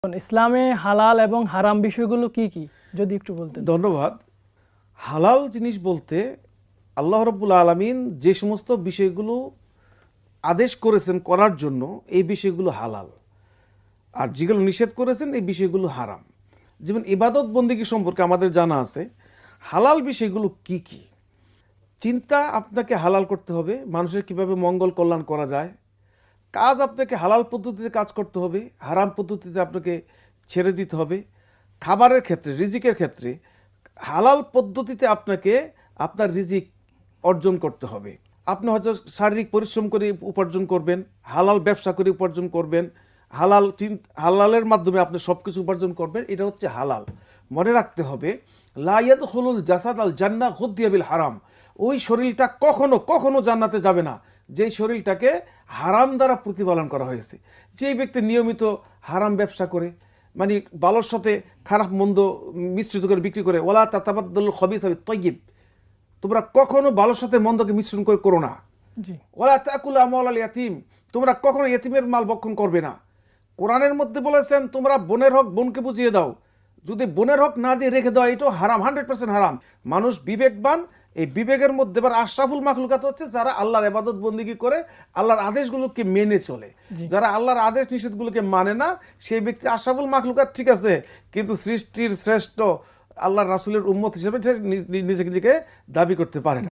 ইসলামে হালাল এবং হারাম বিষয়গুলো কি কি যদি একটু বলতেন। ধন্যবাদ। হালাল জিনিস বলতে আল্লাহ রাব্বুল আলামিন যে সমস্ত বিষয়গুলো আদেশ করেছেন করার জন্য এই বিষয়গুলো হালাল, আর যেগুলো নিষেধ করেছেন এই বিষয়গুলো হারাম। যেমন ইবাদত বন্দেগী সম্পর্কে আমাদের জানা আছে হালাল বিষয়গুলো কি কি। চিন্তা আপনাকে হালাল করতে হবে, মানুষের কিভাবে মঙ্গল কল্যাণ করা যায়। কাজ আপনাকে হালাল পদ্ধতিতে কাজ করতে হবে, হারাম পদ্ধতিতে আপনাকে ছেড়ে দিতে হবে। খাবারের ক্ষেত্রে, রিজিকের ক্ষেত্রে হালাল পদ্ধতিতে আপনাকে আপনার রিজিক অর্জন করতে হবে। আপনি হয়তো শারীরিক পরিশ্রম করে উপার্জন করবেন, হালাল ব্যবসা করে উপার্জন করবেন, হালালের মাধ্যমে আপনি সব কিছু উপার্জন করবেন, এটা হচ্ছে হালাল। মনে রাখতে হবে লা ইয়াদখুলুল জাসাদ আল জান্নাহ গুদ্দিয়া বিল হারাম। ওই শরীরটা কখনো কখনো জান্নাতে যাবে না যেই শরীরটাকে হারাম দ্বারা প্রতিপালন করা হয়েছে। যেই ব্যক্তি নিয়মিত হারাম ব্যবসা করে, মানে ভালোর সাথে খারাপ মন্দ মিশ্রিত করে বিক্রি করে, ওয়ালা তাতাবাদ্দালুল খবিসা বিত তাইয়্যিব, তোমরা কখনো ভালোর সাথে মন্দকে মিশ্রণ করে করো না। জি, ওয়ালা তাকুলু আমওয়ালাল ইয়াতীম, তোমরা কখনো ইয়েতিমের মাল ভক্ষণ করবে না। কোরআনের মধ্যে বলেছেন তোমরা বোনের হক বোনকে বুঝিয়ে দাও, যদি বোনের হক না দিয়ে রেখে দেওয়া এটাও হারাম, 100% হারাম। মানুষ বিবেকবান, এই বিবেকের মধ্যে এবার আশরাফুল মাখলুকাত হচ্ছে যারা আল্লাহর ইবাদত বন্দেগী করে, আল্লাহর আদেশগুলোকে মেনে চলে। যারা আল্লাহর আদেশ নিষেধগুলোকে মানে না সেই ব্যক্তি আশরাফুল মাখলুকাত ঠিক আছে, কিন্তু সৃষ্টির শ্রেষ্ঠ আল্লাহর রাসূলের উম্মত হিসেবে সে নিজেকে দাবি করতে পারে না।